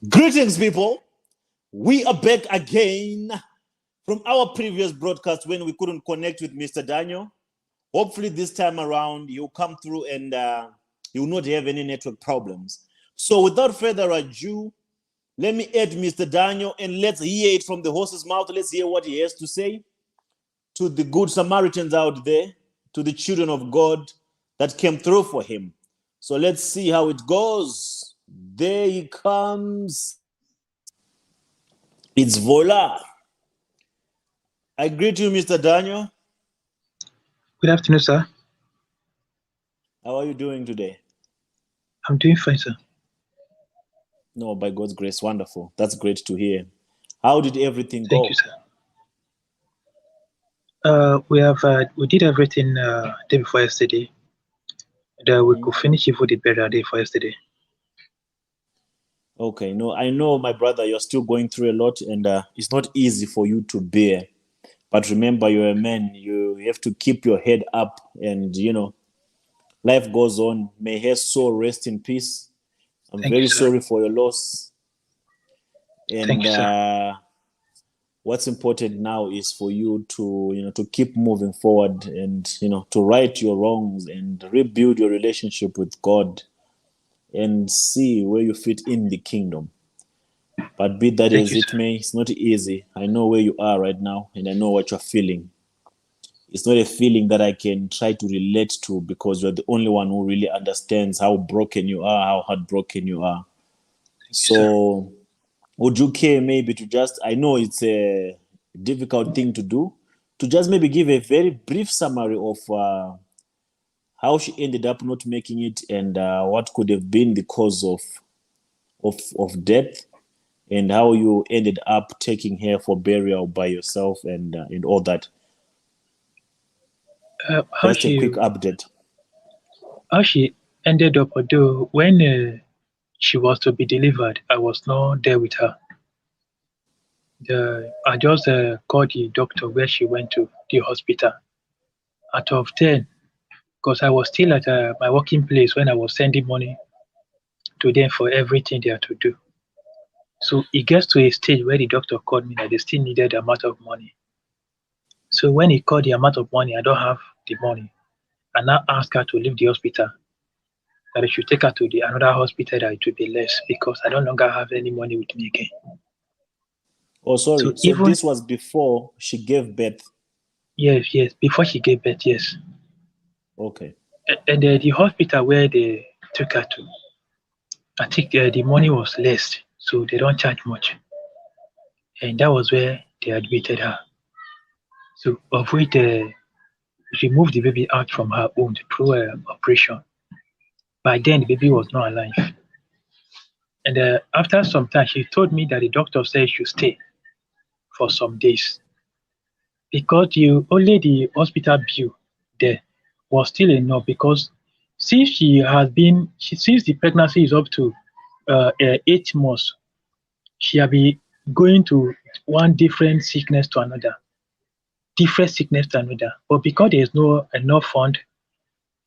Greetings, people. We are back again from our previous broadcast when we couldn't connect with Mr. Daniel. Hopefully, this time around, he'll come through and he will not have any network problems. So, without further ado, let me add Mr. Daniel and let's hear it from the horse's mouth. Let's hear what he has to say to the good Samaritans out there, to the children of God that came through for him. So, let's see how it goes. There he comes. It's voila. I greet you, Mr. Daniel. Good afternoon, sir. How are you doing today? I'm doing fine, sir. No, by God's grace, wonderful. That's great to hear. How did everything go? Thank you, sir. We did everything day before yesterday. And we could finish even the better day for yesterday. Okay, no, I know, my brother, you're still going through a lot, and it's not easy for you to bear. But remember, you're a man. You have to keep your head up, and life goes on. May her soul rest in peace. I'm Thank very you, sir. sorry for your loss. And Thank you, sir. What's important now is for you to to keep moving forward and to right your wrongs and rebuild your relationship with God and see where you fit in the kingdom. But be that Thank as you, it sir. may, it's not easy. I know where you are right now and I know what you're feeling. It's not a feeling that I can try to relate to because you're the only one who really understands how broken you are, how heartbroken you are. So would you care maybe to just, I know it's a difficult thing to do, to just maybe give a very brief summary of how she ended up not making it and what could have been the cause of death and how you ended up taking her for burial by yourself and all that. Just a quick update. How she ended up, although when she was to be delivered, I was not there with her. I just called the doctor where she went to, the hospital. Out of 10, because I was still at my working place when I was sending money to them for everything they had to do. So it gets to a stage where the doctor called me that they still needed the amount of money. So when he called the amount of money, I don't have the money. I now asked her to leave the hospital, that I should take her to another hospital that it will be less because I no longer have any money with me again. Oh, sorry. So So even this was before she gave birth. yes, before she gave birth, yes. Okay. And the hospital where they took her to, I think the money was less, so they don't charge much. And that was where they admitted her. So of which they removed the baby out from her womb through an operation. By then, the baby was not alive. And after some time, she told me that the doctor said she should stay for some days because only the hospital bill there was still enough because since since the pregnancy is up to 8 months, she has been going to one different sickness to another. But because there is no enough fund,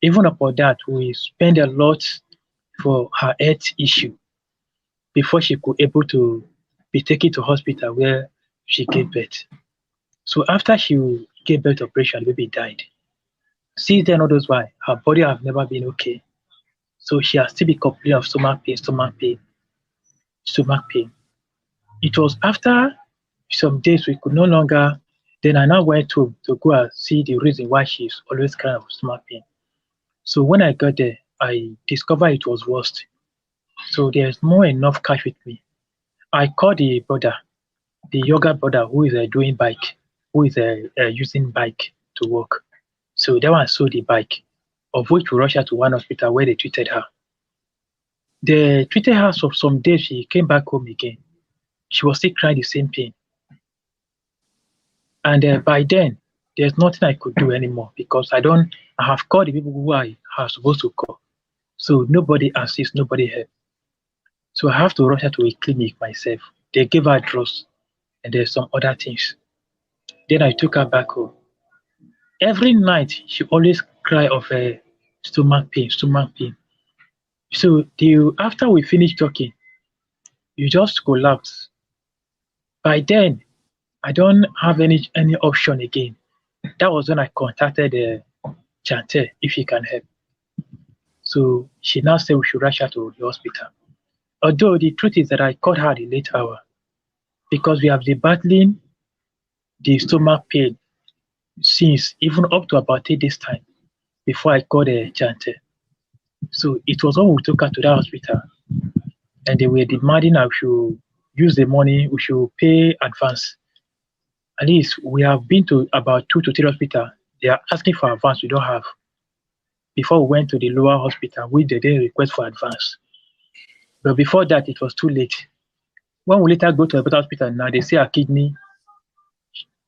even upon that, we spend a lot for her health issue before she could able to be taken to hospital where she gave birth. So after she gave birth operation, the baby died. Since then, all those why her body have never been okay. So she has still been complaining of stomach pain. It was after some days we could no longer. Then I now went to go and see the reason why she's always crying of stomach pain. So when I got there, I discovered it was worse. So there's more enough cash with me. I called the younger brother who is doing bike, who is using bike to work. So that one sold the bike, of which we rushed her to one hospital where they treated her. They treated her for some days. She came back home again. She was still crying the same pain. And by then, there's nothing I could do anymore because I have called the people who I are supposed to call. So nobody assists, nobody helps. So I have to rush her to a clinic myself. They gave her drugs and there's some other things. Then I took her back home. Every night she always cry of a stomach pain. So after we finished talking, You just collapse. By then, I don't have any option again. That was when I contacted Chante if he can help. So she now said we should rush her to the hospital. Although the truth is that I called her at the late hour because we have been battling the stomach pain since even up to about 3 days time before I called Chante. So it was when we took her to that hospital and they were demanding I should use the money, we should pay advance. At least we have been to about 2 to 3 hospitals. They are asking for advance, we don't have. Before we went to the lower hospital, which they didn't request for advance. But before that, it was too late. When we later go to a better hospital now, they say our kidney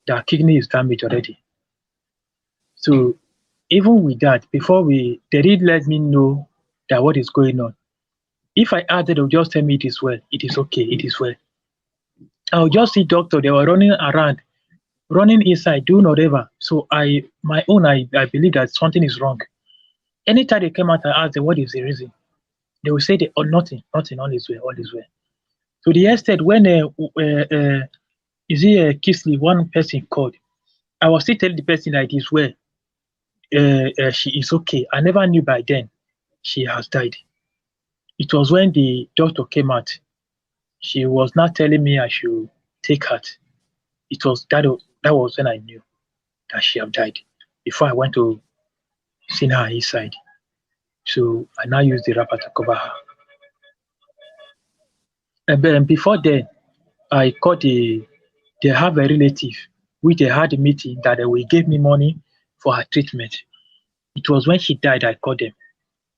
is damaged already. So even with that, before they did let me know that what is going on. If I asked them, they would just tell me it is well, it is okay, it is well. I would just see doctor, they were running around, running inside, doing whatever. So I believe that something is wrong. Anytime they came out, I asked them what is the reason. They will say oh, nothing, nothing, all is well, all is well. So the extent when is it Kisley, one person called, I was still telling the person that it is well, she is okay. I never knew by then she has died. It was when the doctor came out, she was not telling me I should take heart. It was that was when I knew that she had died. Before I went to see her inside, so I now use the wrapper to cover her. And then before then, I called they have a relative which they had a meeting that they will give me money for her treatment. It was when she died I called them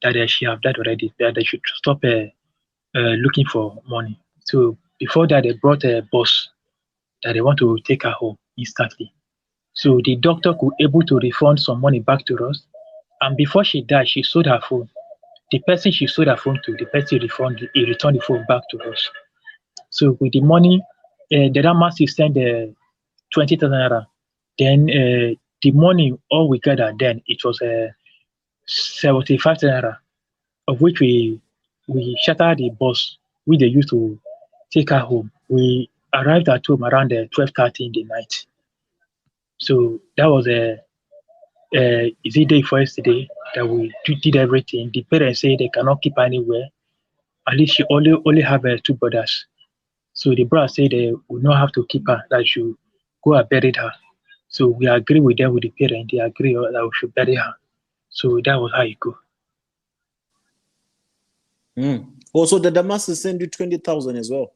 that she have died already, that they should stop looking for money. So before that, they brought a bus that they want to take her home instantly. So the doctor could able to refund some money back to us. And before she died, she sold her phone. The person she sold her phone to, the person he returned the phone back to us. So with the money, the Ramasi sent 20,000 naira. Then the money all we gathered then it was 75,000 naira, of which we shattered the bus we they used to take her home. We arrived at home around 12:30 in the night. So that was a easy day for yesterday that we did everything. The parents say they cannot keep her anywhere. At least she only have 2 brothers. So the brother said they would not have to keep her, that should go and bury her. So we agree with them with the parent. They agree that we should bury her. So that was how it go. Also, the Damascus send you 20,000 as well.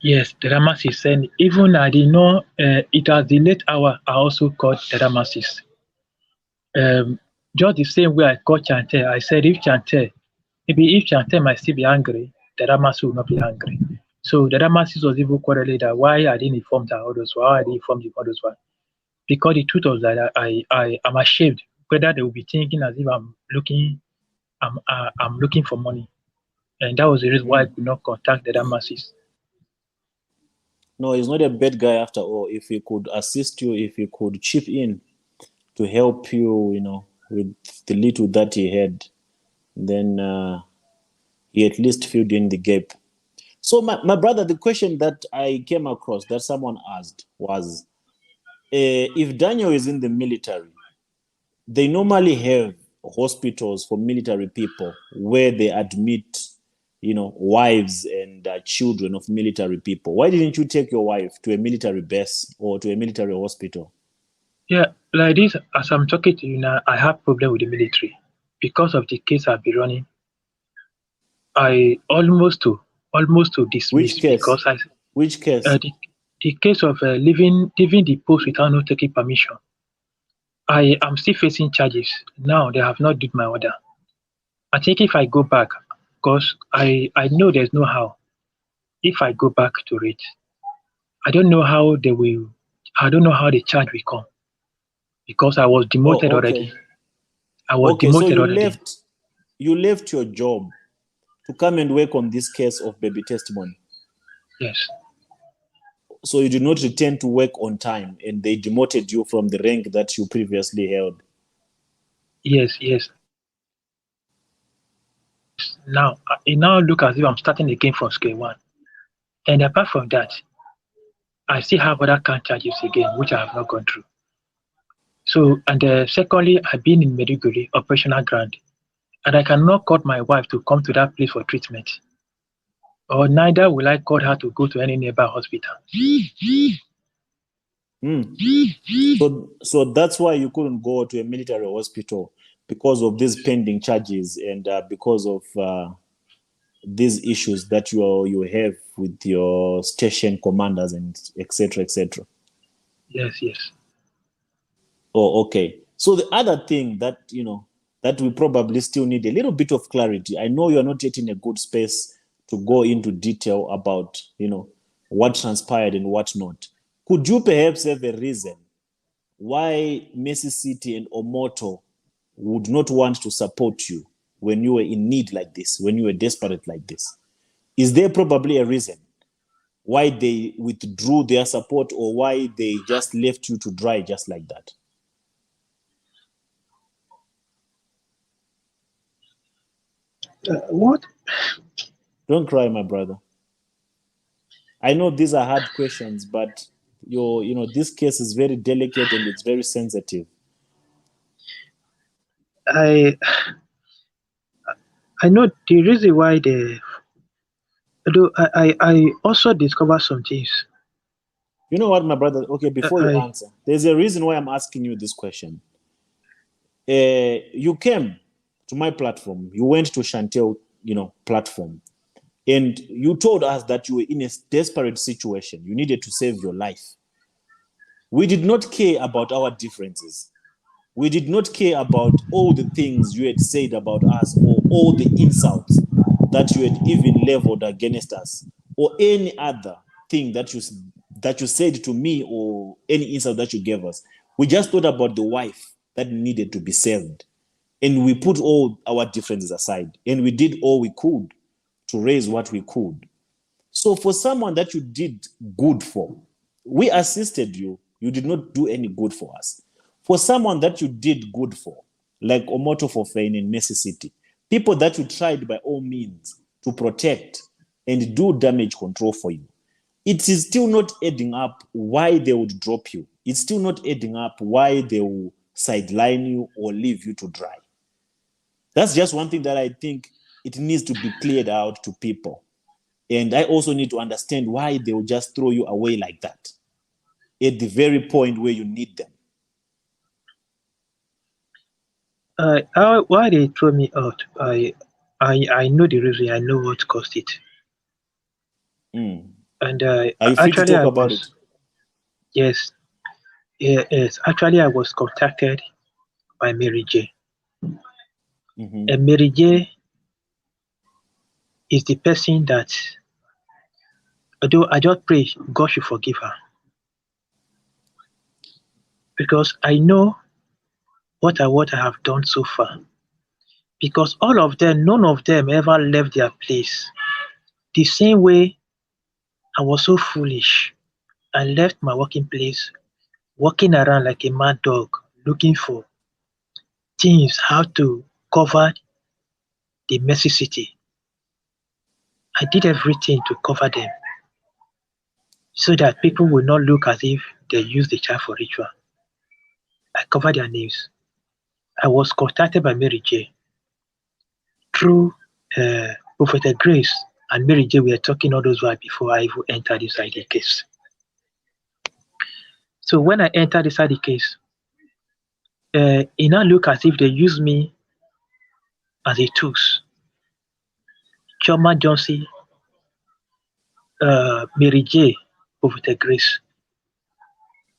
Yes, the Damasis sent. Even I did not. It was the late hour. I also called the Damasis. Just the same way I called Chante. I said if Chante, maybe if Chante might still be angry, the Damasis will not be angry. So the Damasis was even quarreling that why I didn't inform the others, why I didn't inform the others one. Because the truth was that I am ashamed whether they will be thinking as if I'm looking for money, and that was the reason why I could not contact the Damasis. No, he's not a bad guy after all. If he could assist you, if he could chip in to help you, with the little that he had, then he at least filled in the gap. So, my brother, the question that I came across that someone asked was, if Daniel is in the military, they normally have hospitals for military people where they admit, wives and children of military people. Why didn't you take your wife to a military base or to a military hospital? Yeah, like this, as I'm talking to you now, I have problem with the military because of the case I've been running. I almost to Which dismiss case? because I Which case? the case of leaving the post without not taking permission. I am still facing charges now. They have not did my order. I think if I go back, because I know there's no how. If I go back to it, I don't know how they will. I don't know how the charge will come because I was demoted Oh, already. okay. I was Okay, so demoted already. you left your job to come and work on this case of baby testimony. Yes. So you did not return to work on time and they demoted you from the rank that you previously held. Yes. Yes. Now it now look as if I'm starting again from scale one. And apart from that, I still have other count charges again, which I have not gone through. So, and secondly, I've been in Meduguri, operational ground, and I cannot call my wife to come to that place for treatment, or neither will I call her to go to any neighbor hospital. So that's why you couldn't go to a military hospital, because of these pending charges and because of these issues that you have with your station commanders and etc. etc. Yes, yes. Oh, okay. So the other thing that that we probably still need a little bit of clarity. I know you're not yet in a good space to go into detail about what transpired and what not. Could you perhaps have a reason why Mercy City and Omoto would not want to support you when you were in need like this, when you were desperate like this? Is there probably a reason why they withdrew their support, or why they just left you to dry just like that? What? Don't cry, my brother. I know these are hard questions, but this case is very delicate and it's very sensitive. I I know the reason why they. Though I also discovered some things. You know what, my brother? Okay, before you I answer, there's a reason why I'm asking you this question. You came to my platform. You went to Chantel, platform, and you told us that you were in a desperate situation. You needed to save your life. We did not care about our differences. We did not care about all the things you had said about us, or all the insults that you had even leveled against us, or any other thing that you said to me, or any insult that you gave us. We just thought about the wife that needed to be saved. And we put all our differences aside, and we did all we could to raise what we could. So for someone that you did good for, we assisted you. You did not do any good for us. For someone that you did good for, like Omoto for Fain in Mercy City, people that you tried by all means to protect and do damage control for you, it is still not adding up why they would drop you. It's still not adding up why they will sideline you or leave you to dry. That's just one thing that I think it needs to be cleared out to people. And I also need to understand why they will just throw you away like that at the very point where you need them. why they throw me out? I know the reason. I know what caused it. Mm. And Are you free to actually, talk I about it? was yes, yes. Actually, I was contacted by Mary J. Mm-hmm. And Mary J is the person that, although I just pray God should forgive her, because I know what I have done so far. Because all of them, none of them ever left their place. The same way I was so foolish. I left my working place, walking around like a mad dog, looking for things how to cover the messy city. I did everything to cover them so that people will not look as if they used the child for ritual. I covered their names. I was contacted by Mary J. through Prophet Grace, and Mary J. We were talking all those while before I even entered inside the case. So when I entered inside the case, it now look as if they use me as a tools. Choma Johnson, Mary J. Prophet Grace,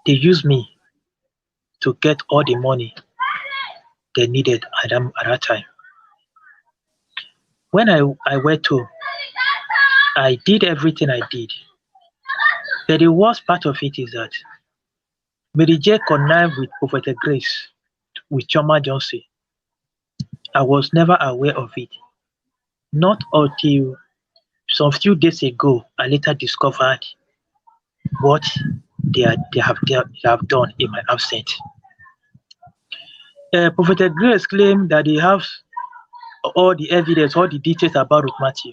they use me to get all the money they needed at that time. When I went to, I did everything I did. But the worst part of it is that Mary J connived with Prophet Grace, with Choma Johnson. I was never aware of it. Not until some few days ago, I later discovered what they have done in my absence. Prophet Grace claimed that they have all the evidence, all the details about Ruth Matthew.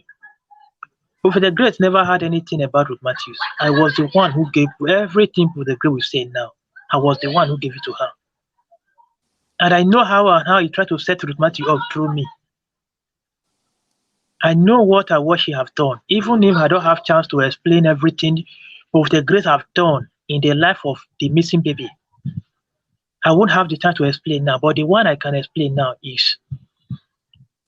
Prophet Grace never had anything about Ruth Matthews. I was the one who gave everything Prophet Grace was saying now. I was the one who gave it to her. And I know how he tried to set Ruth Matthews up through me. I know what she have done. Even if I don't have chance to explain everything Prophet Grace have done in the life of the missing baby, I won't have the time to explain now. But the one I can explain now is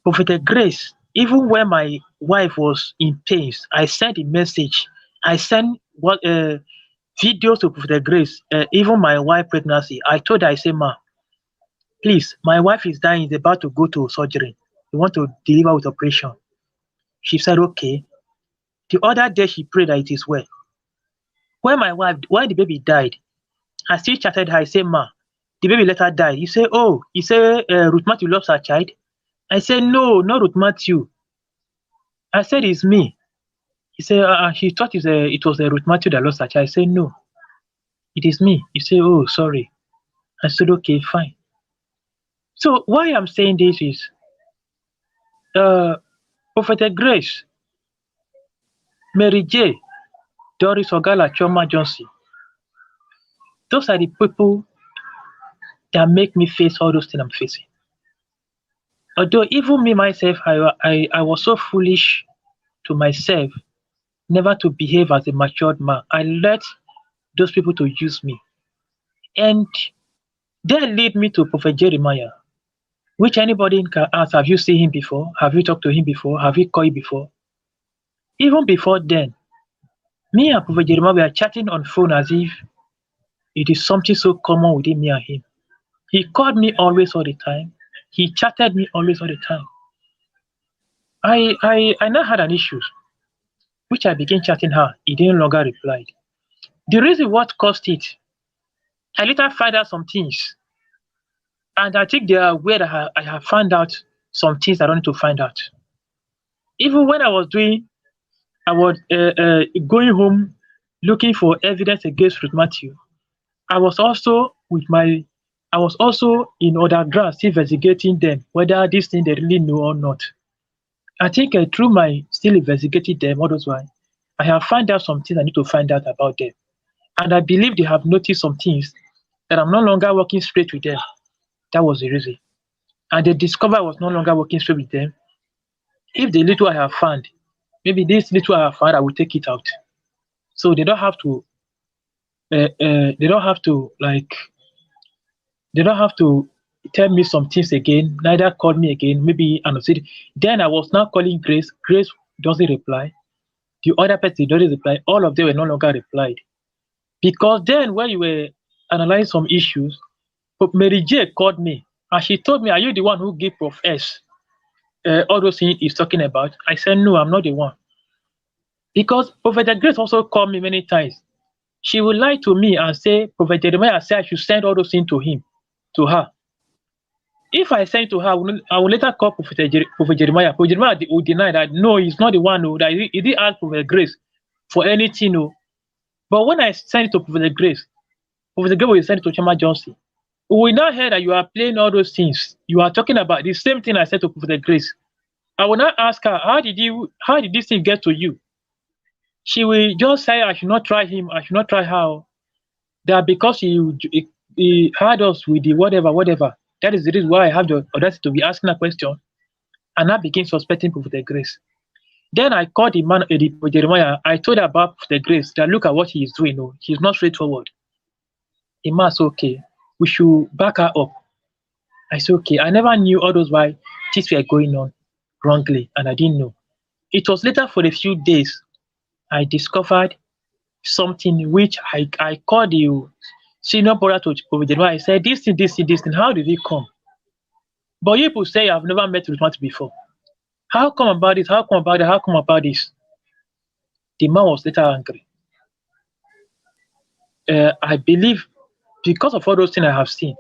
Prophet Grace. Even when my wife was in pains, I sent a message. I sent videos to Prophet Grace. Even my wife pregnancy, I told her, I said, "Ma, please, my wife is dying. Is about to go to surgery. We want to deliver with operation." She said, "Okay." The other day, she prayed that it is well. When the baby died, I still chatted her. I said, "Ma, the baby later died." You say, "Oh," you say, "Ruth Matthew loves her child." I said, "No, not Ruth Matthew." I said, "It's me." He said, she thought it was Ruth Matthew that lost her child. I said, "No, it is me." He said, "Oh, sorry." I said, "Okay, fine." So why I'm saying this is, uh, Prophet Grace, Mary J, Doris Ogala, Choma Johnson, those are the people that make me face all those things I'm facing. Although even me myself, I was so foolish to myself never to behave as a matured man. I let those people to use me. And that lead me to Prophet Jeremiah, which anybody can ask, have you seen him before? Have you talked to him before? Have you called him before? Even before then, me and Prophet Jeremiah were chatting on phone as if it is something so common within me and him. He called me always all the time. He chatted me always all the time. I now had an issue, which I began chatting her. He didn't longer replied. The reason what caused it, I later find out some things. And I think they are aware that I have found out some things I don't need to find out. Even when I was going home looking for evidence against Ruth Matthew. I was also with my, I was also in underground still investigating them whether this thing they really know or not. I think through my still investigating them, all those while, I have found out some things I need to find out about them, and I believe they have noticed some things that I'm no longer working straight with them. That was the reason, and they discovered I was no longer working straight with them. If the little I have found, maybe this little I have found, I will take it out. So they don't have to like they don't have to tell me some things again, neither call me again, maybe and said then I was now calling Grace. Grace doesn't reply. The other person doesn't reply. All of them were no longer replied. Because then when you were analyzing some issues, but Mary J called me and she told me, "Are you the one who gave Prof S all those things he's talking about?" I said, "No, I'm not the one." Because Prophet Grace also called me many times. She would lie to me and say, Prophet Jeremiah said I should send all those things to her. If I send to her, I will later call Prophet Jeremiah. Prophet Jeremiah will deny that no, he's not the one who that he didn't ask Prophet Grace for anything. No. But when I send it to Prophet Grace will send it to Chama Johnson. We now hear that you are playing all those things. You are talking about the same thing I said to Prophet Grace. I will not ask her, how did this thing get to you? She will just say I should not try him, I should not try her. That because he had us with the whatever. That is the reason why I have the audacity to be asking a question, and I begin suspecting Prophet Grace. Then I called the man, the Jeremiah. I told her about the Grace that look at what he is doing. No, he's not straightforward. The man said, "Okay, we should back her up." I said, "Okay." I never knew all those why things were going on wrongly, and I didn't know. It was later for a few days I discovered something which I called you senior brother to Prophet Jeremiah. I said, this thing, how did it come? But you people say I've never met with Matthew before. How come about this? How come about that? How come about this? The man was later angry. I believe because of all those things I have seen,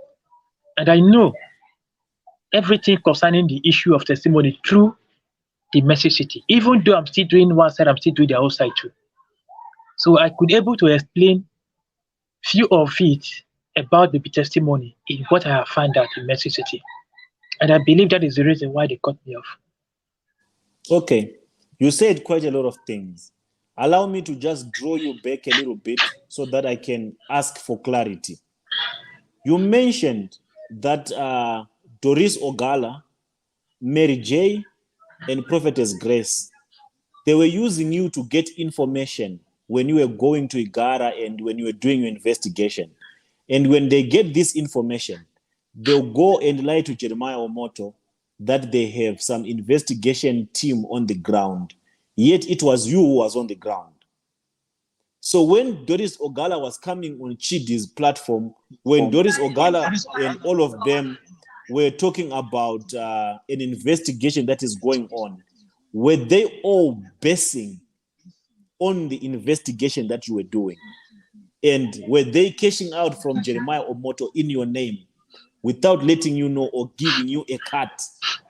and I know everything concerning the issue of testimony through the message city. Even though I'm still doing one side, I'm still doing the other side too. So I could able to explain few of it about the testimony in what I have found out in message city. And I believe that is the reason why they cut me off. Okay. You said quite a lot of things. Allow me to just draw you back a little bit so that I can ask for clarity. You mentioned that Doris Ogala, Mary J, and Prophetess Grace, they were using you to get information when you were going to Igara and when you were doing your investigation. And when they get this information, they'll go and lie to Jeremiah Omoto that they have some investigation team on the ground. Yet it was you who was on the ground. So when Doris Ogala was coming on Chidi's platform, when Doris Ogala and all of them were talking about an investigation that is going on, were they all basing on the investigation that you were doing? And were they cashing out from Jeremiah Omoto in your name without letting you know or giving you a cut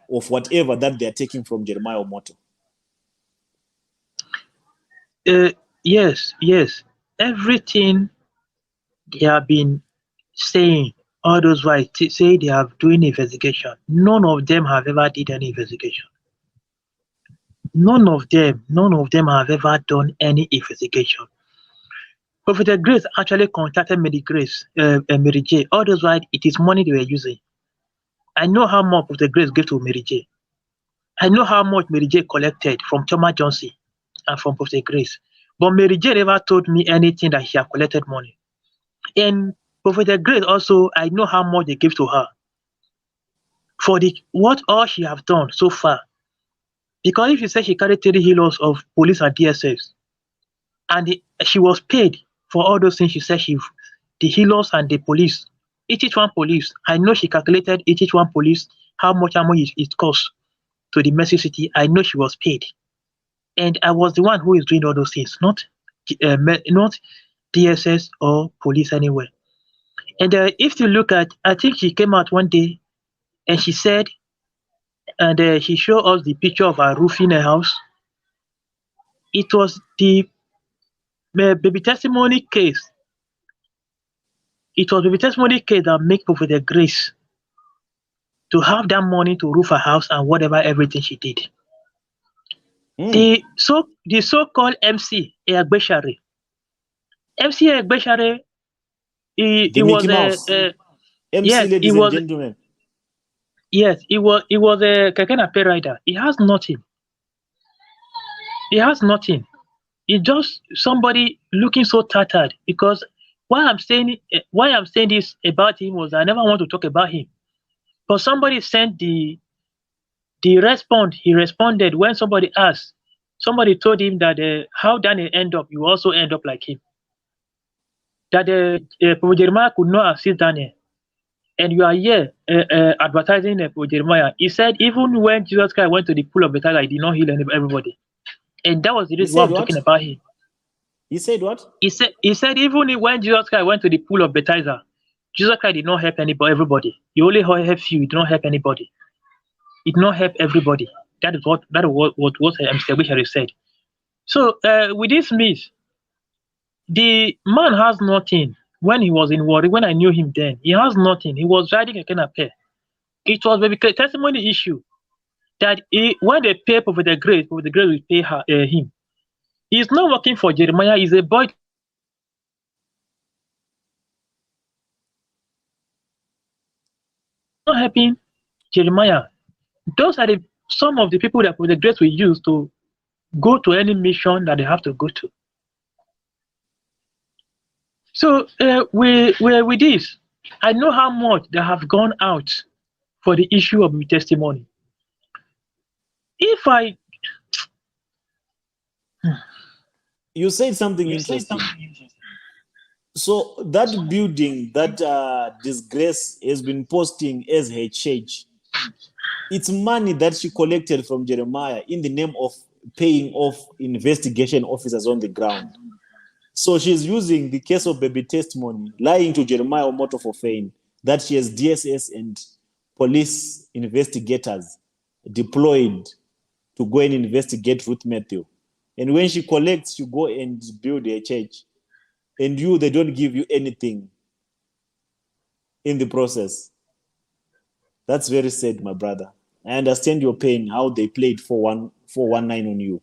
of whatever that they're taking from Jeremiah Omoto? Yes. Everything they have been saying, all those while say they have doing investigation. None of them have ever did any investigation. None of them have ever done any investigation. Prophet Grace actually contacted Mary J. All those while it is money they were using. I know how much Prophet Grace gave to Mary J. I know how much Mary J collected from Choma Johnson and from Prophet Grace. But Mary J never told me anything that she had collected money. And Prophet Grace also, I know how much they gave to her for the what all she have done so far. Because if you say she carried 3 kilos of police and DSS, and she was paid for all those things she said the healers and the police, each one police, I know she calculated each one police how much it cost to the Mercy City. I know she was paid. And I was the one who is doing all those things, not DSS or police anywhere. And if you look at, I think she came out one day and she said, and she showed us the picture of her roofing a house. It was the baby testimony case. It was baby testimony case that make Prophet Grace to have that money to roof her house and whatever everything she did. The so-called MC Egbeshare. MC Egbeshare, he was a MC, yes, ladies and gentlemen. Yes, he was a keke napep rider. He has nothing. He's just somebody looking so tattered. Because why I'm saying this about him was I never want to talk about him. But somebody sent the response. He responded when somebody asked. Somebody told him that how Daniel end up, you also end up like him. That Prophet Jeremiah could not assist Daniel. And you are here advertising for Jeremiah. He said even when Jesus Christ went to the pool of Bethesda, he did not heal everybody. And that was the reason why I'm talking about him. He said what? He said even when Jesus Christ went to the pool of Bethesda, Jesus Christ did not help everybody. He only helped few. He did not help anybody. He did not help everybody. That is what Mr. Bishari said. So with this means, the man has nothing. When he was in Warri, when I knew him then, he has nothing. He was riding a canapé. It was a testimony issue that when they pay Prophet Grace will pay him. He's not working for Jeremiah. He's a boy. Not helping Jeremiah. Those are some of the people that Prophet Grace will use to go to any mission that they have to go to. So with this, I know how much they have gone out for the issue of testimony. You said something interesting. So that building that Disgrace has been posting as her church, it's money that she collected from Jeremiah in the name of paying off investigation officers on the ground. So she's using the case of baby testimony, lying to Jeremiah Omoto for fame, that she has DSS and police investigators deployed to go and investigate Ruth Matthew. And when she collects, you go and build a church. And they don't give you anything in the process. That's very sad, my brother. I understand your pain, how they played 419 on you.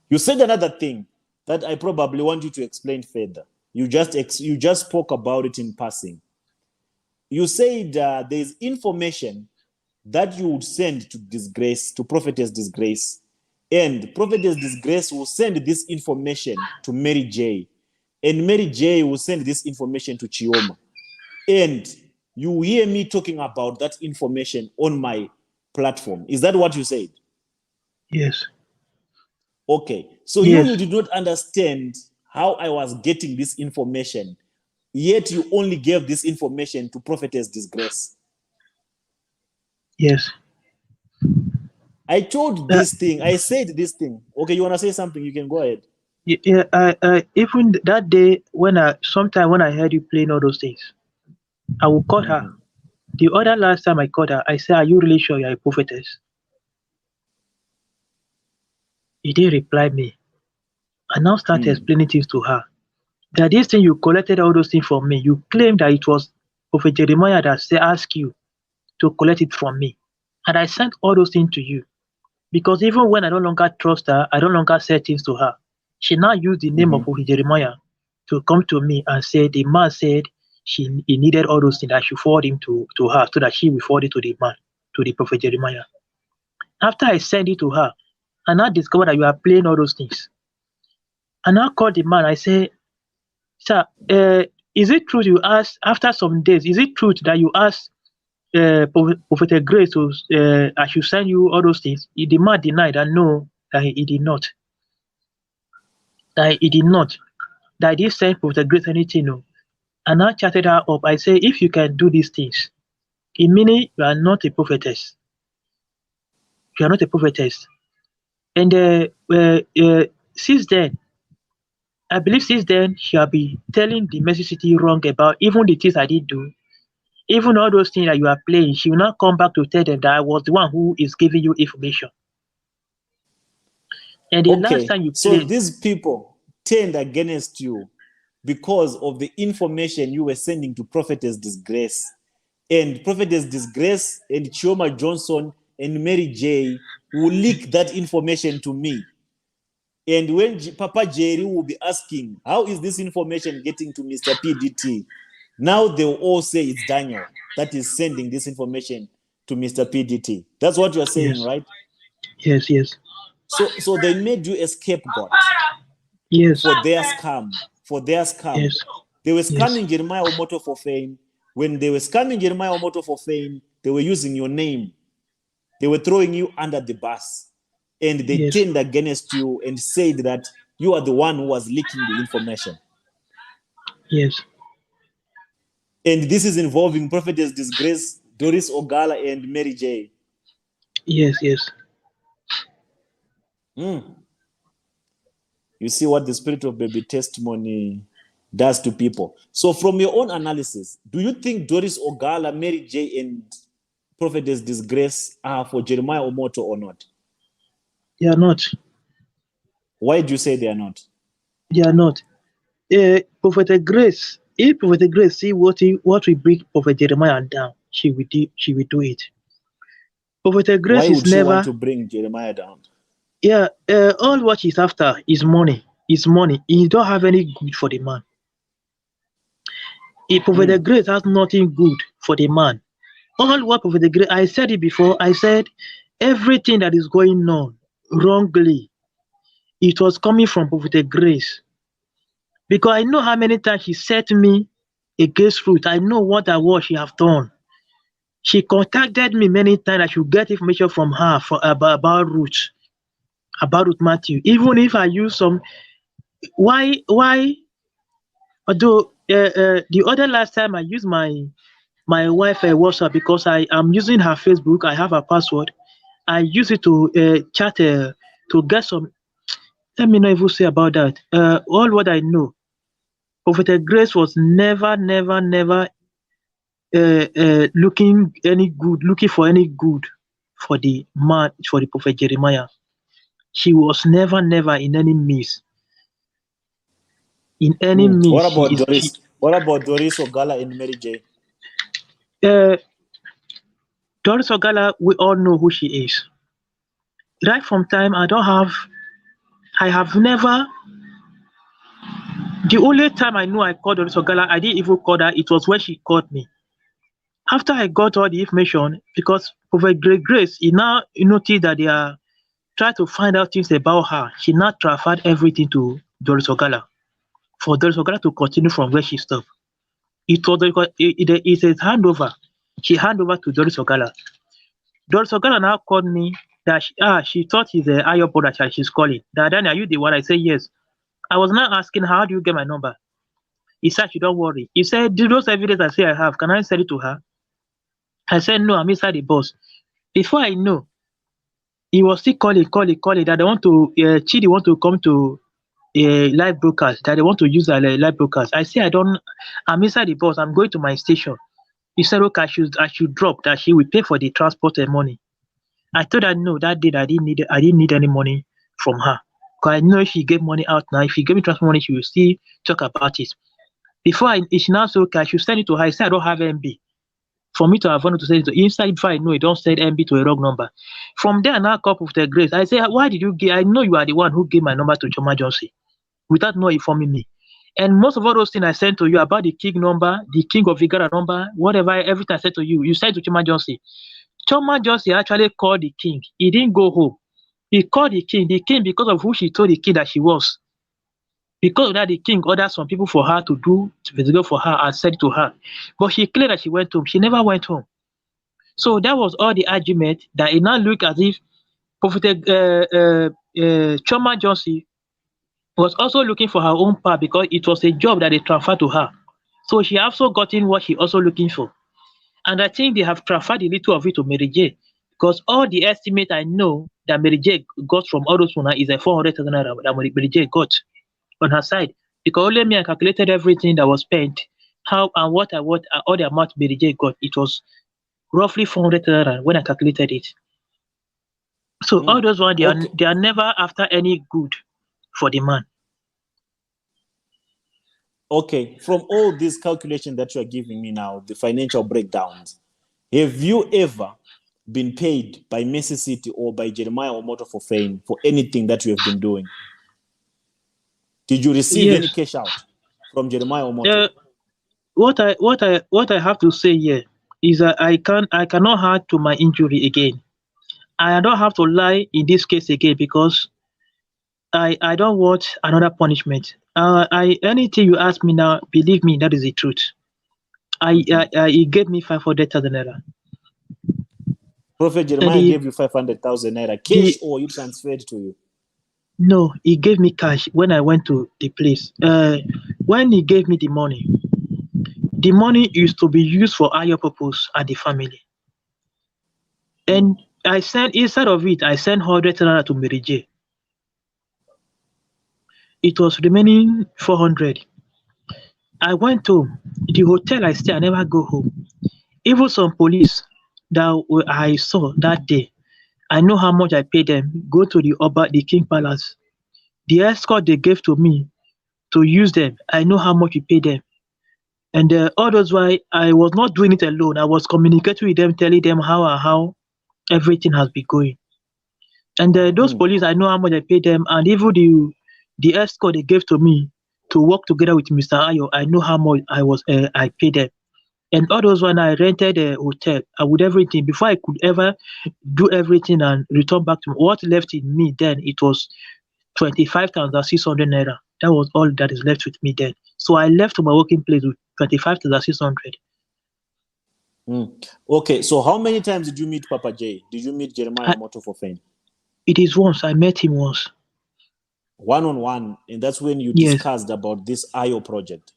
You said another thing that I probably want you to explain further. You just spoke about it in passing. You said there's information that you would send to Disgrace, to Prophetess Disgrace, and Prophetess Disgrace will send this information to Mary J, and Mary J will send this information to Chioma, and you hear me talking about that information on my platform. Is that what you said? Yes. Okay, so you Yes. did not understand how I was getting this information, yet you only gave this information to Prophetess Disgrace. Yes. I told Uh, this thing, I said this thing. Okay, you want to say something? You can go ahead. yeah. Even that day when sometime when I heard you playing all those things, I will call her. Mhm. The other last time I called her, I said, "Are you really sure you're a prophetess?" He didn't reply me. I now started Mm. explaining things to her. That this thing you collected all those things from me. You claimed that it was Prophet Jeremiah that asked you to collect it from me. And I sent all those things to you. Because even when I no longer trust her, I no longer say things to her. She now used the name of Mhm. Prophet Jeremiah to come to me and say the man said he needed all those things. I should forward him to her so that she will forward it to the man, to the Prophet Jeremiah. After I sent it to her, I now discovered that you are playing all those things. I now called the man. I say, "Sir, is it true you asked after some days? Is it true that you asked Prophet Grace to I should send you all those things?" The man denied that no, that he did not. That he did not. That I didn't send Prophet Grace anything. No. And I chatted her up. I say, if you can do these things, it meaning you are not a prophetess. You are not a prophetess. And since then, I believe since then she will be telling the Mercy City wrong about even the things I did do. Even all those things that you are playing, she will not come back to tell them that I was the one who is giving you information. And the last Okay, time you so played, these people turned against you because of the information you were sending to Prophetess Disgrace. And Prophetess Disgrace and Chioma Johnson and Mary J will leak that information to me. And when Papa Jerry will be asking, how is this information getting to Mr. PDT? Now they will all say it's Daniel that is sending this information to Mr. PDT. That's what you're saying, yes, right? yes, yes, So they made you a scapegoat yes, for their scam, for their scam. yes, They were yes, scamming Jeremiah Omoto for fame. When they were scamming Jeremiah Omoto for fame, they were using your name. They were throwing you under the bus. And they yes, turned against you and said that you are the one who was leaking the information. yes, And this is involving Prophetess Disgrace, Doris Ogala, and Mary J. yes, yes. Mm. You see what the spirit of baby testimony does to people. So, from your own analysis, do you think Doris Ogala, Mary J, and Prophetess Disgrace are for Jeremiah Omoto or not? They are not. Why do you say they are not? They are not. Prophet Grace, if Prophet Grace see what we bring Prophet Jeremiah down, she will do it. Prophet Why Grace is would she want never, to bring Jeremiah down? yeah, all what she's after is money. Is money. He don't have any good for the man. If Prophet Mm. Grace has nothing good for the man. All what Prophet Grace, I said it before, I said everything that is going on wrongly, it was coming from Prophet Grace. Because I know how many times she set me against Ruth. I know what I was she have done. She contacted me many times. I should get information from her about Ruth Matthew. Even if I use some, why? Although the other last time I used my wife WhatsApp because I am using her Facebook. I have her password. I use it to chat to get some. Let me not even say about that. All what I know, Prophet Grace was never looking for any good for the man, for the Prophet Jeremiah. She was never in any means. In any Mm. means, she is. What about Doris Ogala and Mary J? Uh, Doris Ogala, we all know who she is. Right from time, I have never. The only time I know I called Orisogala, I didn't even call her. It was when she called me. After I got all the information, because Prophet Grace, he now noticed that they are trying to find out things about her. She now transferred everything to Dorisogala for Dorisogala to continue from where she stopped. It was it's a handover. She handed over to Dorisogala. Dorisogala now called me that she thought he's a higher brother that she's calling. That then are you the one? I said yes. I was now asking how do you get my number? He said, "You don't worry." He said, "Do those evidence I say I have, can I send it to her?" I said, "No, I'm inside the bus." Before I know, he was still calling that they want to, Chidi want to come to a live broadcast, that they want to use a live broadcast. I say, I'm inside the bus, I'm going to my station. He said, okay, I should drop, that she will pay for the transport and money. I told her, no, that day I didn't need any money from her. Because I know if she gave money out now, if she gave me transport money, she will still talk about it. Before she now said, okay, I should send it to her. I said, I don't have MB. For me to have wanted to send it to inside, before I know it, don't send MB to a wrong number. From there, now call with the grace. I say, why did you give? I know you are the one who gave my number to Choma Johnson without not informing me. And most of all those things I sent to you about the king number, the king of Igara number, whatever, everything I said to you, you said to Choma Johnson. Choma Johnson actually called the king. He didn't go home. He called the king because of who she told the king that she was. Because of that, the king ordered some people for her to do to investigate for her and said to her. But she claimed that she went home. She never went home. So that was all the argument that it now looked as if Prophet Choma Johnson was also looking for her own part because it was a job that they transferred to her. So she also gotten what she also looking for. And I think they have transferred a little of it to Mary J. Because all the estimate I know that Mary J got from all those is a 400,000 naira that Mary J got on her side. Because only me, I calculated everything that was spent, how and what all the amount Mary J got. It was roughly 400,000 naira when I calculated it. So all those ones, Okay. they are never after any good for the man. Okay, from all these calculations that you are giving me now, the financial breakdowns, have you ever been paid by Mercy City or by Jeremiah Omoto for fame for anything that you have been doing? Did you receive any Yes. cash out from Jeremiah Omoto? What I have to say here is that I cannot add to my injury again. I don't have to lie in this case again because I don't want another punishment. I anything you ask me now, believe me, that is the truth. He gave me 500,000 naira. Prophet And Jeremiah gave you 500,000 naira cash the or he transferred to you? no, he gave me cash when I went to the place. When he gave me the money is to be used for higher purpose and the family. And I sent instead of it, I sent 100 naira to Mary J. It was remaining 400. I went home. The hotel I stay, I never go home. Even some police that I saw that day, I know how much I paid them. Go to the King Palace. The escort they gave to me to use them, I know how much we paid them. And all those why I was not doing it alone. I was communicating with them, telling them how everything has been going. And those police, I know how much I paid them, and even the escort they gave to me to work together with Mr. Ayo, I know how much I paid them. And all those when I rented a hotel, I would everything before I could ever do everything and return back to what left in me then it was 25,600 naira. That was all that is left with me then. So I left my working place with 25,600. Okay, so how many times did you meet Papa J? Did you meet Jeremiah I, Omoto for fame? it is once I met him once. One-on-one, and that's when you Yes, discussed about this IO project.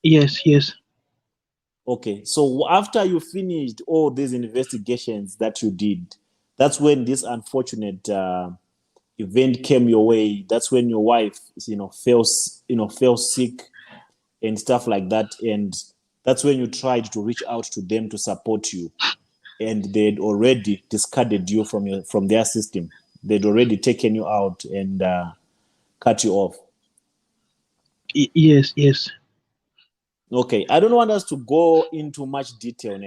yes. Okay, so after you finished all these investigations that you did, that's when this unfortunate event came your way. That's when your wife, fell sick and stuff like that, and that's when you tried to reach out to them to support you, and they'd already discarded you from their system. They'd already taken you out and cut you off. Yes. Okay, I don't want us to go into much detail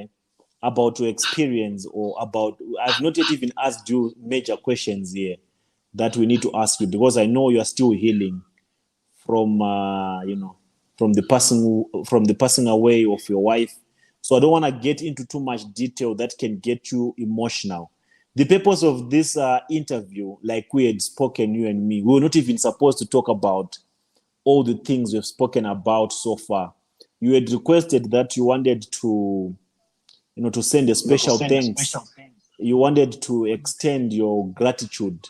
about your experience or about. I've not yet even asked you major questions here. that we need to ask you, because I know you are still healing from from the passing away of your wife. So I don't want to get into too much detail that can get you emotional. The purpose of this interview, like we had spoken, you and me, we were not even supposed to talk about all the things we've spoken about so far. You had requested that you wanted to, to send a special thanks. You wanted to extend your gratitude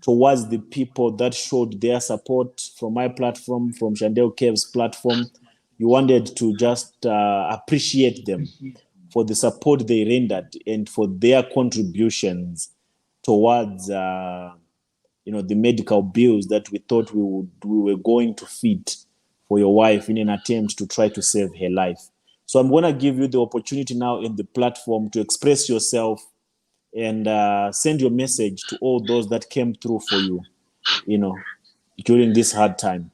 towards the people that showed their support from my platform, from Chandel Cave's platform. You wanted to just appreciate them for the support they rendered and for their contributions towards the medical bills that we thought we were going to fit for your wife in an attempt to try to save her life. So I'm going to give you the opportunity now in the platform to express yourself and send your message to all those that came through for you, during this hard time.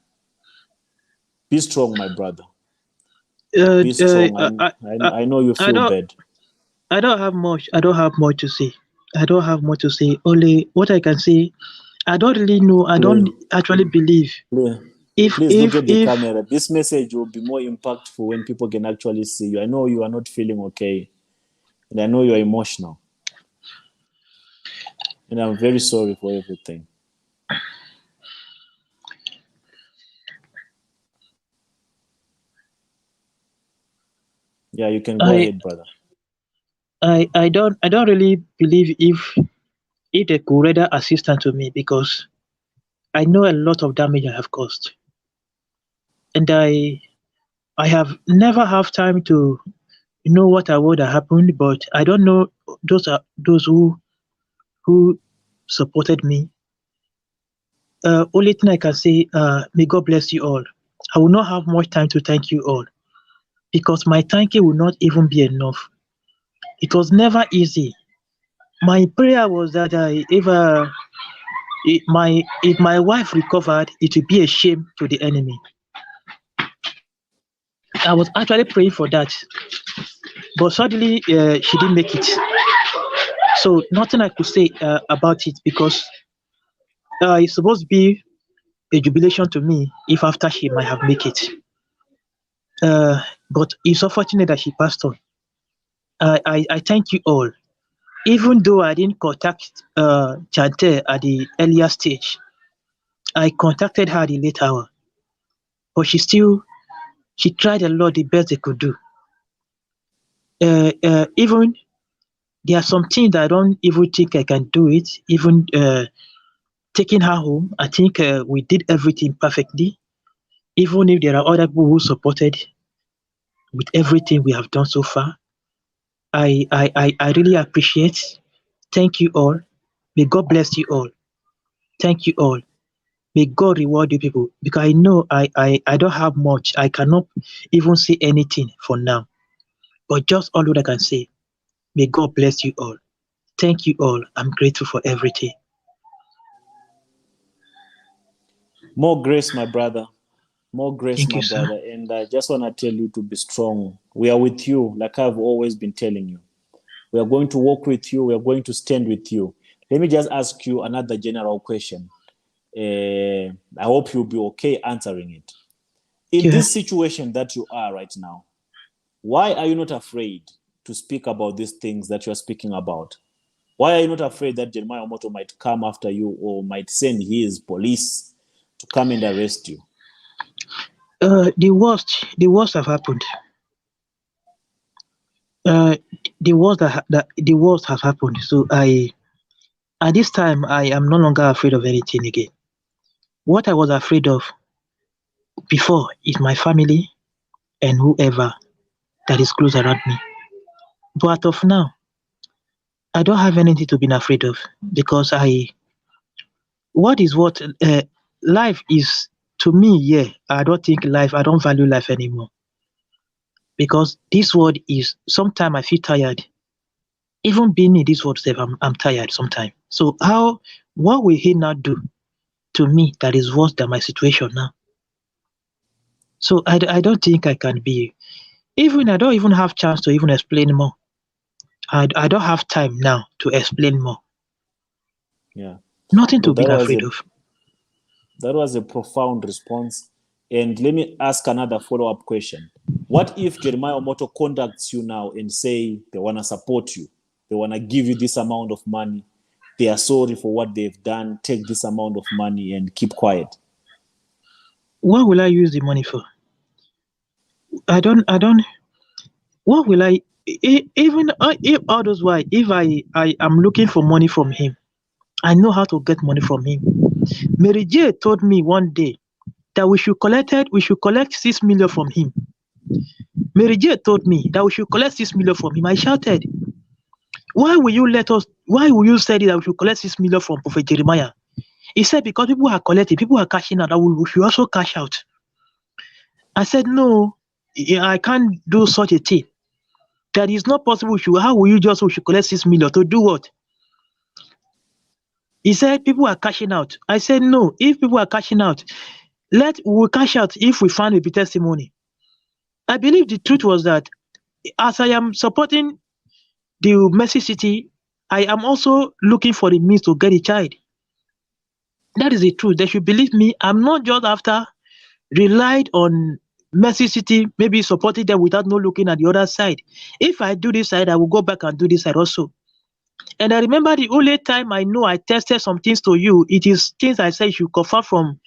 Be strong, my brother. Uh, Be uh, strong. I, I know you I feel don't bad. I don't have much. I don't have much to say. I don't have much to say. Only what I can say. I don't really know. I don't Please, actually believe please, if please look if at the if camera. This message will be more impactful when people can actually see you. I know you are not feeling okay, and I know you are emotional, and I'm very sorry for everything. Yeah, you can go I ahead, brother. I don't really believe if they could render assistance to me because I know a lot of damage I have caused, and I have never have time to know what I would have happened. But I don't know those who supported me. Only thing I can say, may God bless you all. I will not have much time to thank you all because my thank you will not even be enough. It was never easy. My prayer was that if my wife recovered, it would be a shame to the enemy. I was actually praying for that, but suddenly she didn't make it. So nothing I could say about it because it's supposed to be a jubilation to me if after she might have make it. Uh, but it's unfortunate that she passed on. I thank you all. Even though I didn't contact Chante at the earlier stage, I contacted her at the late hour, but she tried a lot the best they could do. Even there are some things that I don't even think I can do it. Even taking her home, I think we did everything perfectly. Even if there are other people who supported with everything we have done so far, I really appreciate. Thank you all. May God bless you all. Thank you all. May God reward you people because I know I don't have much. I cannot even say anything for now. But just all what I can say, may God bless you all. Thank you all. I'm grateful for everything. More grace, my brother. More grace, Thank my you, sir. brother. And I just want to tell you to be strong. We are with you, like I've always been telling you. We are going to walk with you. We are going to stand with you. Let me just ask you another general question. I hope you'll be okay answering it. In Yeah. this situation that you are right now, why are you not afraid to speak about these things that you're speaking about? Why are you not afraid that Jeremiah Omoto might come after you or might send his police to come and arrest you? The worst have happened. Uh, the worst has happened. So at this time, I am no longer afraid of anything again. What I was afraid of before is my family and whoever that is close around me. But of now, I don't have anything to be afraid of because what is what life is to me. Yeah, I don't think life. I don't value life anymore because this world is. Sometimes I feel tired. Even being in this world, sef, I'm tired sometimes. So what will he not do to me that is worse than my situation now? So I don't think I can be. Even I don't even have chance to even explain more. I don't have time now to explain more. Yeah. Nothing to But be afraid of. that was a profound response. And let me ask another follow-up question. What if Jeremiah Omoto contacts you now and say they want to support you? They want to give you this amount of money. They are sorry for what they've done. Take this amount of money and keep quiet. What will I use the money for? I don't, what will even if all those why, if I am looking for money from him, I know how to get money from him. Mary J told me one day that we should collect 6 million from him. Mary J told me that we should collect 6 million from him. I shouted, why will you say that we should collect 6 million from Prophet Jeremiah? He said, because people are collecting, people are cashing out, that we should also cash out. I said, no, I can't do such a thing. That is not possible. How will you we should collect 6 million to do what? He said, people are cashing out. I said, no, if people are cashing out, we'll cash out if we find a testimony. I believe the truth was that as I am supporting the Mercy City, I am also looking for the means to get a child. That is the truth. They should believe me. I'm not just after relied on Mercy City, maybe supporting them without not looking at the other side. If I do this side, I will go back and do this side also. And I remember the only time I know I tested some things to you, it is things I said you should confirm from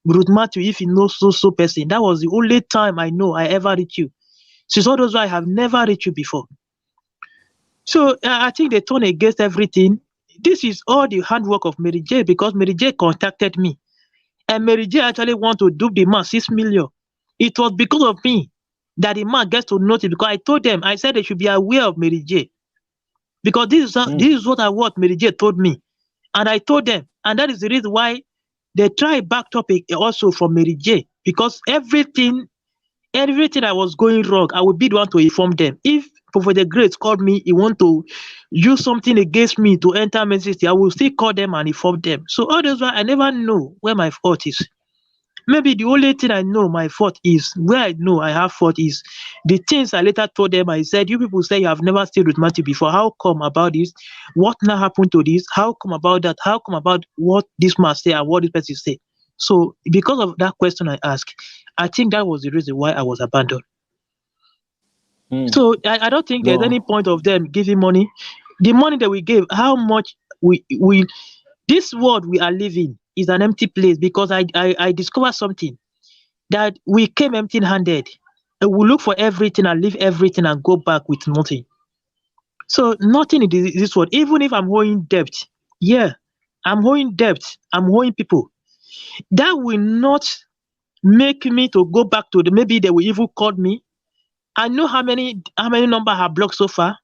Ruth Matthew if you know so person. That was the only time I know I ever reached you. Since all those I have never reached you before. So I think they turn against everything. This is all the handwork of Mary J because Mary J contacted me. And Mary J actually want to dupe the man 6 million. It was because of me that the man gets to notice because I told them, I said they should be aware of Mary J. Because this is what Mary J told me. And I told them, and that is the reason why they try back topic also from Mary J. Because everything I was going wrong, I would be the one to inform them. If Prophet the Great called me, he want to use something against me to enter Manchester, I will still call them and inform them. So all those why I never know where my fault is. Maybe the only thing I know my fault is, where I know I have fault is the things I later told them. I said, you people say you have never stayed with Matthew before. How come about this? What now happened to this? How come about that? How come about what this man say and what this person say? So because of that question I asked, I think that was the reason why I was abandoned. So I don't think there's any No. point of them giving money. The money that we gave, how much we this world we are living is an empty place because I discovered something that we came empty-handed. And we look for everything and leave everything and go back with nothing. So nothing in this world, even if I'm owing debt, yeah, I'm owing debt, I'm owing people. That will not make me to go back to maybe they will even call me. I know how many number I have blocked so far.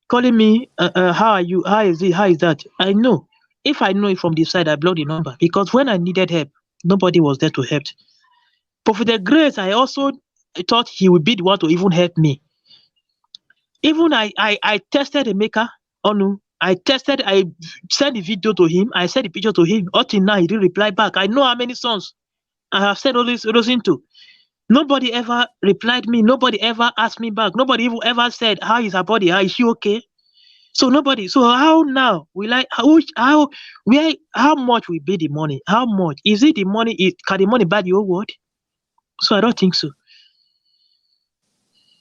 Calling me, how are you? How is it? How is that? I know. If I know it from the side, I block the number because when I needed help, nobody was there to help. But for the grace, I also thought he would be the one to even help me. Even I tested the maker. Oh no, I sent the video to him. I sent the picture to him. Until now, he didn't reply back. I know how many songs I have sent all those into. Nobody ever replied me. Nobody ever asked me back. Nobody even ever said, how is her body? How is she okay? So nobody. So how now? How much will be the money? How much? Is it the money? Can the money buy the whole world? So I don't think so.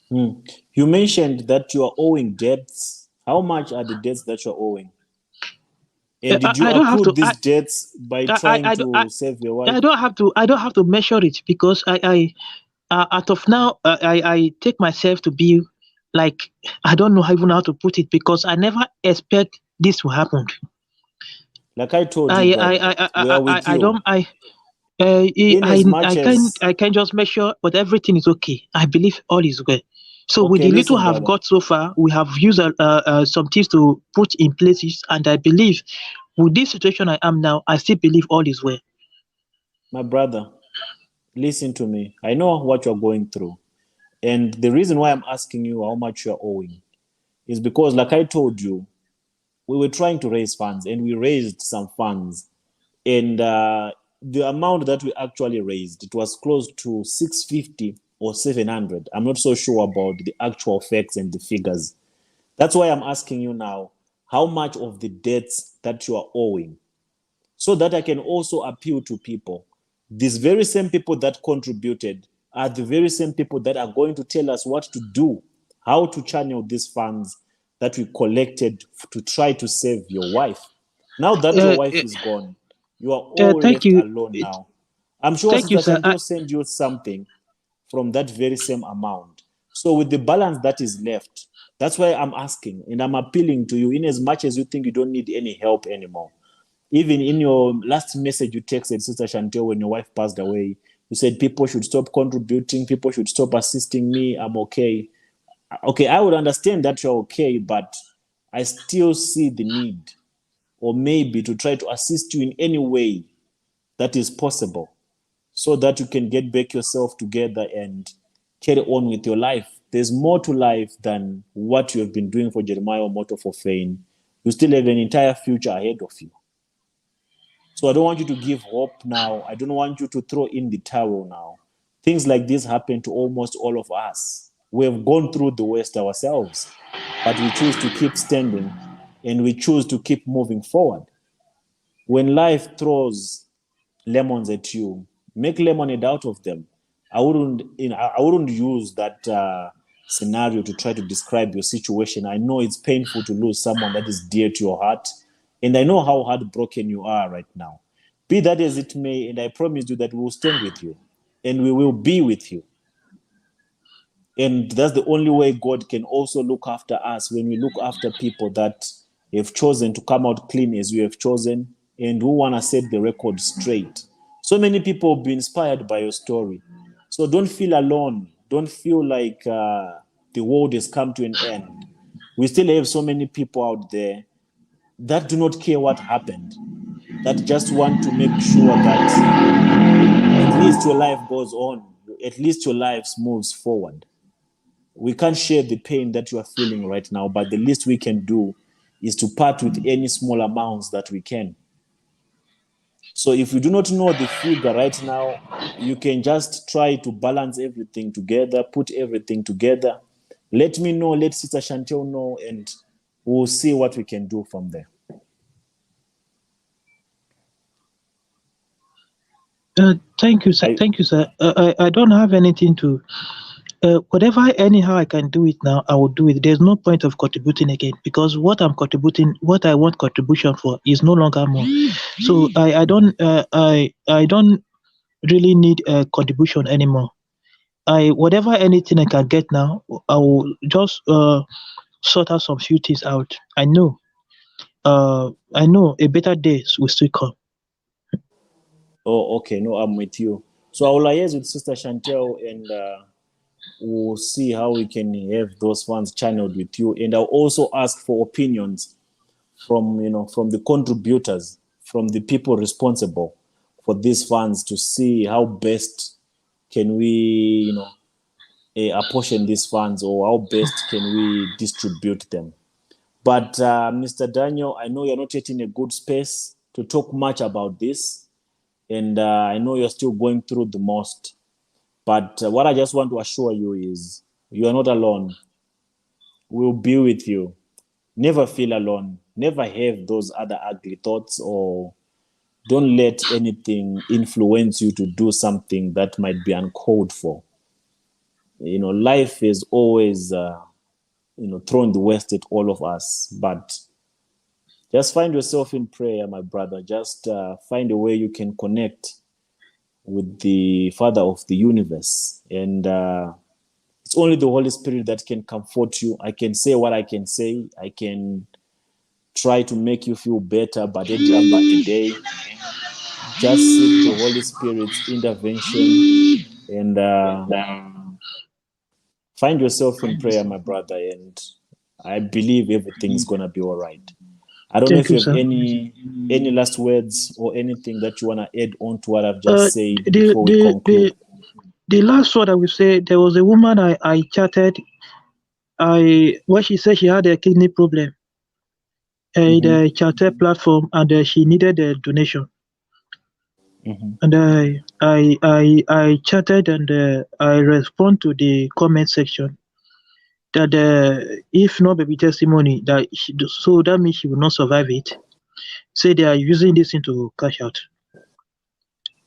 You mentioned that you are owing debts. How much are the debts that you're owing? And did you I don't have accrue to. these debts by trying to save your wife? I don't have to. I don't have to measure it because out of now I take myself to be like I don't know even how to put it because I never expect this to happen. Like I told you, I brother, we are with I you. don't I In as much as I can just measure, but everything is okay. I believe all is well. So with okay, the little listen, I've brother, got so far, we have used some things to put in places, and I believe with this situation I am now, I still believe all is well. my brother, listen to me. I know what you're going through. And the reason why I'm asking you how much you're owing is because, like I told you, we were trying to raise funds and we raised some funds. And the amount that we actually raised, it was close to 650 or 700. I'm not so sure about the actual facts and the figures. That's why I'm asking you now, how much of the debts that you are owing so that I can also appeal to people. These very same people that contributed are the very same people that are going to tell us what to do, how to channel these funds that we collected to try to save your wife. Now that your Uh, wife uh, is gone, you are all Thank left you. alone now. I'm sure Thank you, Sister sir. Chantel sent you something from that very same amount. So with the balance that is left, that's why I'm asking and I'm appealing to you in as much as you think you don't need any help anymore. Even in your last message you texted Sister Chantel when your wife passed away, you said people should stop contributing, people should stop assisting me, I'm okay. Okay, I would understand that you're okay, but I still see the need, or maybe to try to assist you in any way that is possible so that you can get back yourself together and carry on with your life. There's more to life than what you have been doing for Jeremiah Omoto for Fame. You still have an entire future ahead of you. So I don't want you to give hope now. I don't want you to throw in the towel now. Things like this happen to almost all of us. We have gone through the worst ourselves, but we choose to keep standing and we choose to keep moving forward. When life throws lemons at you, make lemonade out of them. I wouldn't use that scenario to try to describe your situation. I know it's painful to lose someone that is dear to your heart, and I know how heartbroken you are right now. Be that as it may, and I promise you that we will stand with you, and we will be with you. And that's the only way God can also look after us, when we look after people that have chosen to come out clean as you have chosen and who want to set the record straight. So many people will be inspired by your story. So don't feel alone. Don't feel like the world has come to an end. We still have so many people out there that do not care what happened, that just want to make sure that at least your life goes on, at least your life moves forward. We can't share the pain that you are feeling right now, but the least we can do is to part with any small amounts that we can. So if you do not know the figure right now, you can just try to balance everything together, put everything together. Let me know, let Sister Chantel know, and we'll see what we can do from there. Thank you, sir. I, Thank you, sir. I don't have anything to. Whatever, anyhow, I can do it now. I will do it. There's no point of contributing again, because what I'm contributing, what I want contribution for, is no longer more. So I don't really need a contribution anymore. I whatever anything I can get now, I will just sort out some few things out. I know a better days will still come. oh, okay, no, I'm with you. So I will liaise with Sister Chantel and we'll see how we can have those funds channeled with you. And I'll also ask for opinions from the contributors, from the people responsible for these funds, to see how best can we apportion these funds, or how best can we distribute them. But Mr. Daniel, I know you're not yet in a good space to talk much about this, and I know you're still going through the most. But what I just want to assure you is you are not alone. We'll be with you. Never feel alone. Never have those other ugly thoughts, or don't let anything influence you to do something that might be uncalled for. Life is always, thrown the worst at all of us. But just find yourself in prayer, my brother. Just find a way you can connect with the Father of the universe. And it's only the Holy Spirit that can comfort you. I can say what I can say. I can try to make you feel better, but at the end of the day, just seek the Holy Spirit's intervention and find yourself in prayer, my brother. And I believe everything's gonna be all right. I don't know Thank if you, you have sir. any last words or anything that you wanna add on to what I've Uh, just said the before we the conclude. the the last word I will say, there was a woman I chatted. When she said she had a kidney problem, Mm-hmm. the chatted platform, and she needed a donation. Mm-hmm. And I chatted, and I respond to the comment section that if not baby testimony, so that means she will not survive it. say they are using this thing to cash out.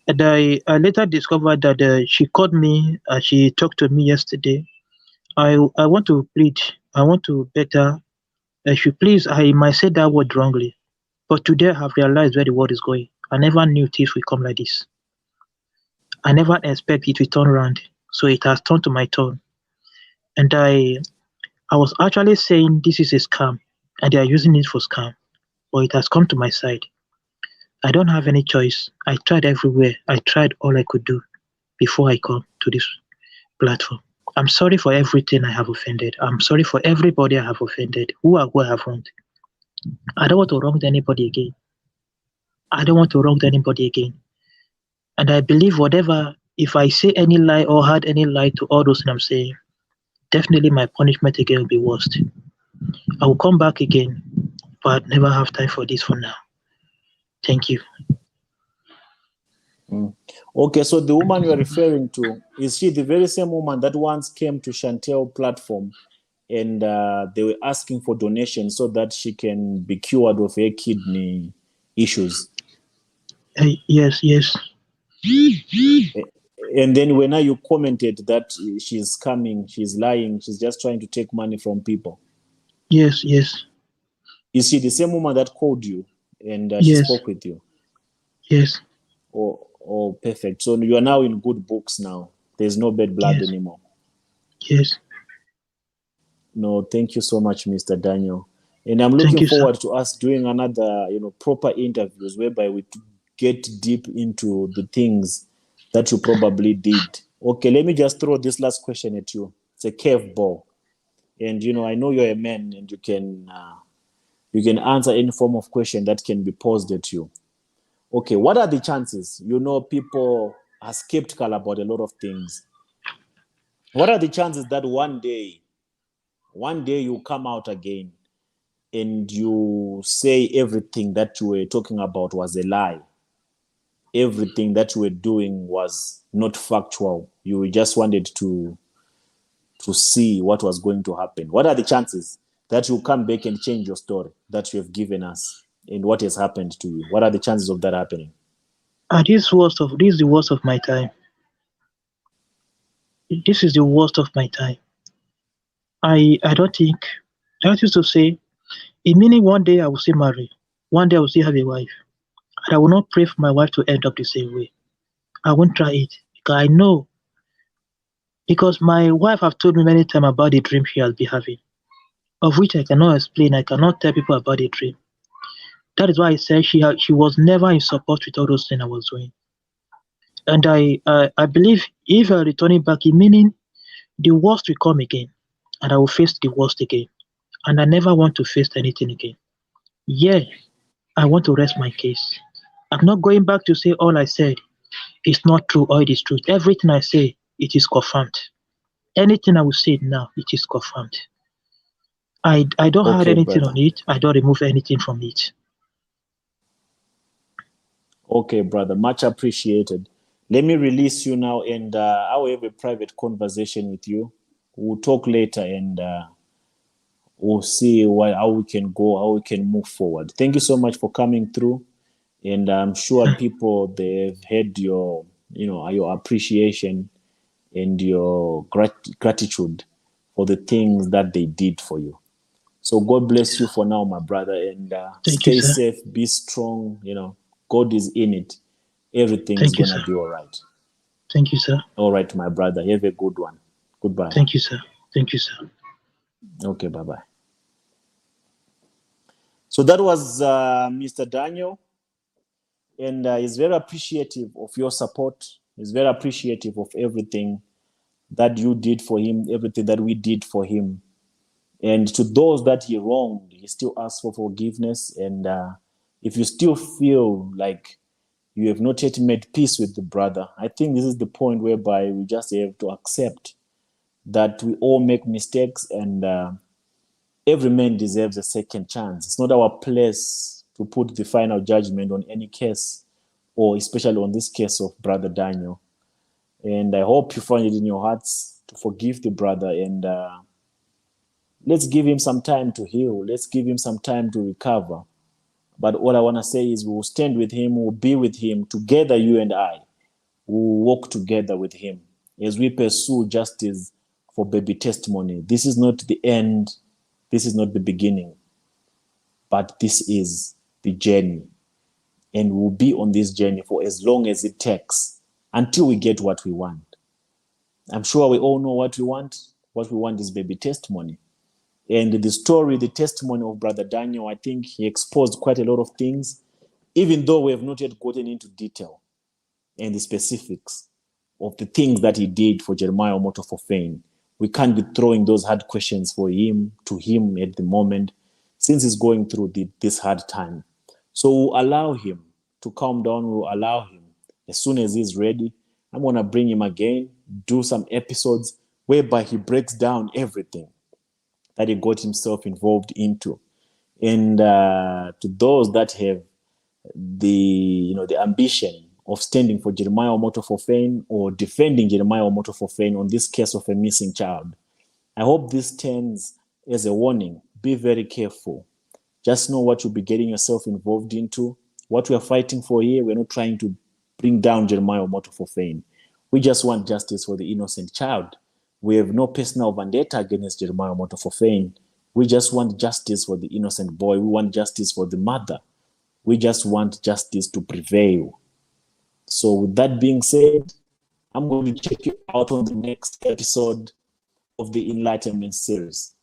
And I later discovered that she called me and she talked to me yesterday. I want to plead, I want to beg her. She please, I might say that word wrongly, but today I have realized where the world is going. I never knew things would come like this. I never expect it to turn around, so it has turned to my turn. And I was actually saying this is a scam, and they are using it for scam, but it has come to my side. I don't have any choice. I tried everywhere. I tried all I could do before I come to this platform. I'm sorry for everything I have offended. I'm sorry for everybody I have offended, who I have wronged. I don't want to wrong anybody again. I don't want to wrong anybody again. And I believe whatever, if I say any lie or had any lie to all those things I'm saying, definitely my punishment again will be worse. I will come back again, but I never have time for this for now. Thank you. Okay, so the woman you are referring to, is she the very same woman that once came to Chantel platform and they were asking for donations so that she can be cured of her kidney issues? Yes, yes, And then when you commented that she's coming, she's lying, she's just trying to take money from people. yes, yes, Is she the same woman that called you and she yes, spoke with you? yes, Oh, perfect. So you are now in good books now. There's no bad blood yes, anymore. yes. No, thank you so much, Mr. Daniel. And I'm Thank looking you, sir. forward to us doing another, proper interviews whereby we get deep into the things that you probably did. Okay, let me just throw this last question at you. It's a curveball, and I know you're a man, and you can answer any form of question that can be posed at you. Okay, what are the chances? People are skeptical about a lot of things. What are the chances that one day you come out again and you say everything that you were talking about was a lie? Everything that you were doing was not factual. You just wanted to see what was going to happen. What are the chances that you come back and change your story that you have given us and what has happened to you? What are the chances of that happening? This is the worst of my time. This is the worst of my time. I don't think I used to say it meaning one day I will still marry. One day I will still have a wife. And I will not pray for my wife to end up the same way. I won't try it. Because I know because my wife have told me many times about the dream she has been having, of which I cannot explain. I cannot tell people about the dream. That is why I said she was never in support with all those things I was doing. And I believe if I returning back, it meaning the worst will come again, and I will face the worst again. And I never want to face anything again. Yeah, I want to rest my case. I'm not going back to say all I said is not true or it is true. Everything I say, it is confirmed. Anything I will say now, it is confirmed. I don't hide Okay, anything brother. on it. I don't remove anything from it. Okay, brother. Much appreciated. Let me release you now, and I will have a private conversation with you. We'll talk later, and we'll see how we can go, how we can move forward. Thank you so much for coming through, and I'm sure people they've heard your appreciation and your gratitude for the things that they did for you. So God bless you for now, my brother, and Thank you, stay sir. safe, be strong. God is in it. Everything is Thank you, gonna sir. be all right. Thank you, sir. All right, my brother. Have a good one. Goodbye. Thank you, sir. Thank you, sir. Okay, bye bye. So that was Mr. Daniel, and he's very appreciative of your support. He's very appreciative of everything that you did for him, everything that we did for him. And to those that he wronged, he still asks for forgiveness. And if you still feel like you have not yet made peace with the brother, I think this is the point whereby we just have to accept that we all make mistakes, and every man deserves a second chance. It's not our place to put the final judgment on any case, or especially on this case of Brother Daniel. And I hope you find it in your hearts to forgive the brother, and let's give him some time to heal. Let's give him some time to recover. But all I want to say is we will stand with him, we will be with him together, you and I. We will walk together with him as we pursue justice for baby testimony. This is not the end. This is not the beginning. But this is the journey. And we'll be on this journey for as long as it takes until we get what we want. I'm sure we all know what we want. What we want is baby testimony. And the story, the testimony of Brother Daniel, I think he exposed quite a lot of things, even though we have not yet gotten into detail and the specifics of the things that he did for Jeremiah Omoto for fame. We can't be throwing those hard questions to him at the moment, since he's going through this hard time. So we'll allow him to calm down. We'll allow him, as soon as he's ready, I'm going to bring him again, do some episodes whereby he breaks down everything that he got himself involved into. And to those that have the ambition of standing for Jeremiah Omoto for fame or defending Jeremiah Omoto for fame on this case of a missing child, I hope this stands as a warning. Be very careful. Just know what you'll be getting yourself involved into. What we are fighting for here, we're not trying to bring down Jeremiah Omoto for fame. We just want justice for the innocent child. We have no personal vendetta against Jeremiah Omoto for fame. We just want justice for the innocent boy. We want justice for the mother. We just want justice to prevail. So with that being said, I'm going to check you out on the next episode of the Enlightenment series.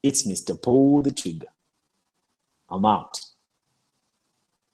It's Mr. Pull the Trigger. I'm out.